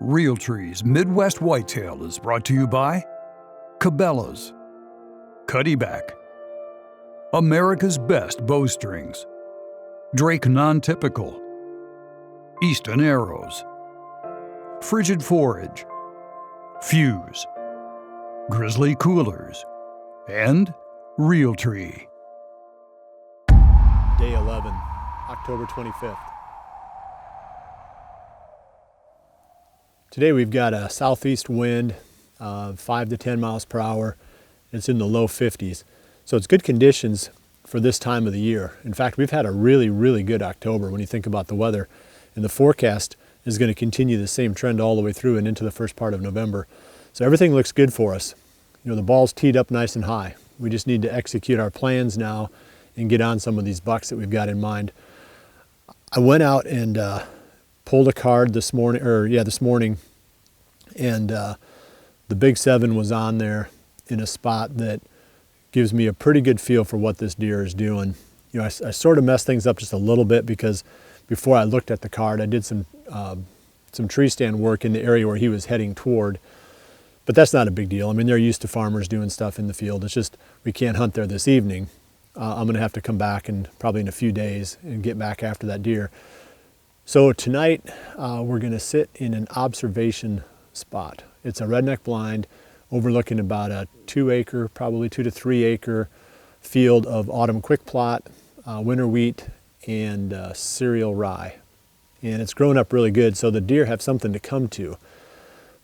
Realtree's Midwest Whitetail is brought to you by Cabela's, Cuddyback, America's Best Bowstrings, Drake Non-Typical, Easton Arrows, Frigid Forage, Fuse, Grizzly Coolers, and Realtree. Day 11, October 25th. Today we've got a southeast wind, 5 to 10 miles per hour. It's in the low 50s. So it's good conditions for this time of the year. In fact, we've had a really good October when you think about the weather. And the forecast is going to continue the same trend all the way through and into the first part of November. So everything looks good for us. You know, the ball's teed up nice and high. We just need to execute our plans now and get on some of these bucks that we've got in mind. I went out and pulled a card this morning, and the Big 7 was on there in a spot that gives me a pretty good feel for what this deer is doing. You know, I sort of messed things up just a little bit because before I looked at the card, I did some tree stand work in the area where he was heading toward. But that's not a big deal. I mean, they're used to farmers doing stuff in the field. It's just we can't hunt there this evening. I'm going to have to come back and probably in a few days and get back after that deer. So tonight we're going to sit in an observation spot. It's a Redneck Blind overlooking about a 2 acre, probably 2 to 3 acre field of autumn quick plot, winter wheat, and cereal rye. And it's grown up really good, so the deer have something to come to.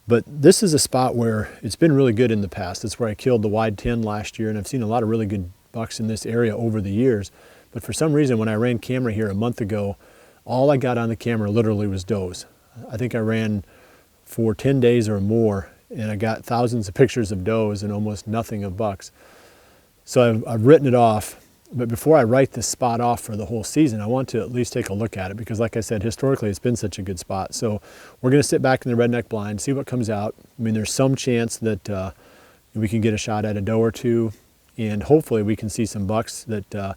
But this is a spot where it's been really good in the past. It's where I killed the wide 10 last year, and I've seen a lot of really good bucks in this area over the years. But for some reason, when I ran camera here a month ago, all I got on the camera literally was does. I think I ran for 10 days or more, and I got thousands of pictures of does and almost nothing of bucks. So I've written it off. But before I write this spot off for the whole season, I want to at least take a look at it because, like I said, historically it's been such a good spot. So we're going to sit back in the Redneck Blind, see what comes out. I mean, there's some chance that we can get a shot at a doe or two, and hopefully we can see some bucks that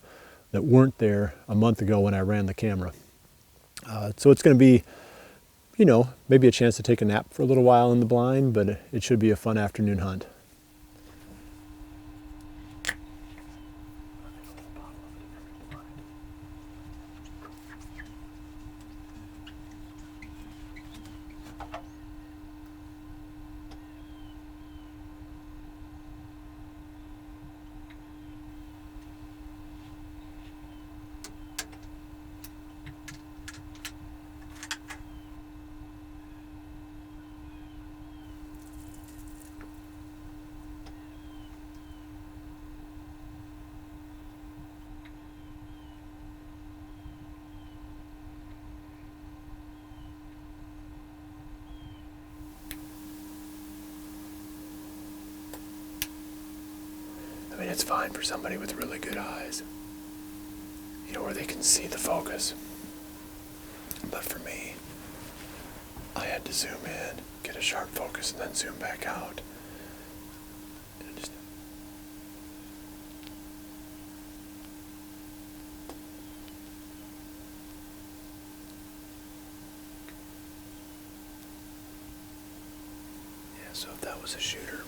weren't there a month ago when I ran the camera. So it's going to be, you know, maybe a chance to take a nap for a little while in the blind, but it should be a fun afternoon hunt. I mean, it's fine for somebody with really good eyes, you know, where they can see the focus. But for me, I had to zoom in, get a sharp focus, and then zoom back out. And it just... Yeah, so if that was a shooter,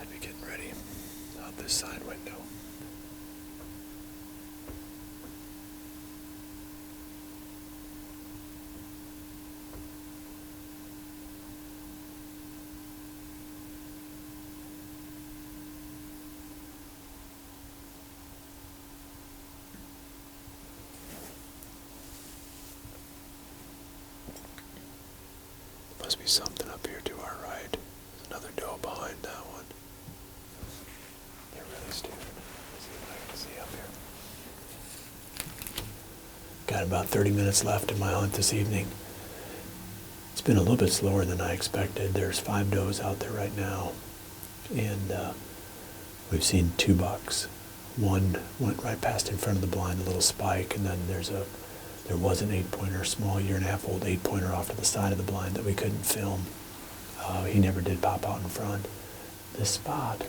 I'd be getting ready out this side window. Must be something up here to our right. There's another doe behind that one. They're really stupid. Let's see what I can see up here. Got about 30 minutes left in my hunt this evening. It's been a little bit slower than I expected. There's 5 does out there right now. And we've seen 2 bucks. One went right past in front of the blind, a little spike, and then there was an 8-pointer, small 1.5-year-old 8-pointer off to the side of the blind that we couldn't film. He never did pop out in front. This spot,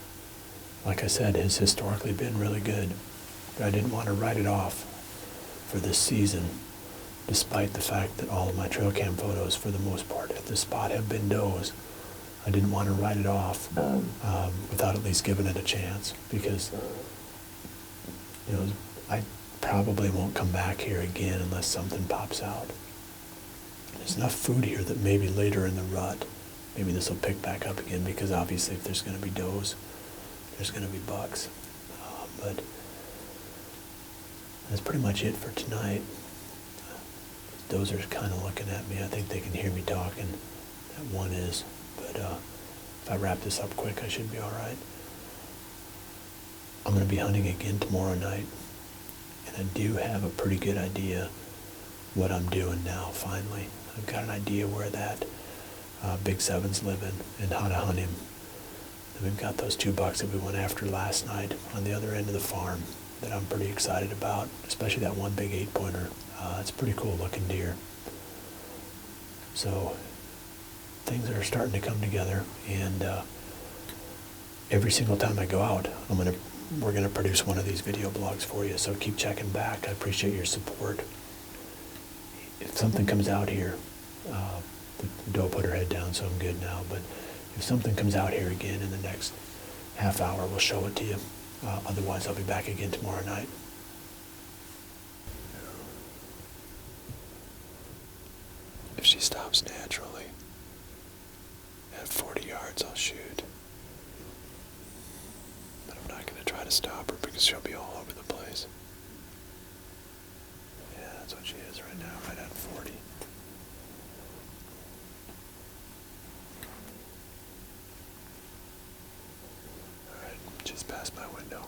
like I said, has historically been really good. But I didn't want to write it off for this season despite the fact that all of my trail cam photos, for the most part, at this spot have been does. I didn't want to write it off without at least giving it a chance, because I probably won't come back here again unless something pops out. There's enough food here that maybe later in the rut, maybe this will pick back up again, because obviously if there's going to be does, there's going to be bucks. But that's pretty much it for tonight. Those are kind of looking at me. I think they can hear me talking. That one is. But if I wrap this up quick, I should be all right. I'm going to be hunting again tomorrow night. And I do have a pretty good idea what I'm doing now, finally. I've got an idea where that Big Seven's living and how to hunt him. And we've got those 2 bucks that we went after last night on the other end of the farm that I'm pretty excited about, especially that one big 8-pointer. It's a pretty cool looking deer. So things are starting to come together, and every single time I go out, we're gonna produce one of these video blogs for you. So keep checking back. I appreciate your support. If something comes out here, the doe put her head down, so I'm good now. But if something comes out here again in the next half hour, we'll show it to you. Otherwise, I'll be back again tomorrow night. If she stops naturally, at 40 yards, I'll shoot. But I'm not going to try to stop her because she'll be all over the place. Yeah, that's what she is right now, right at 40. All right, just past my window.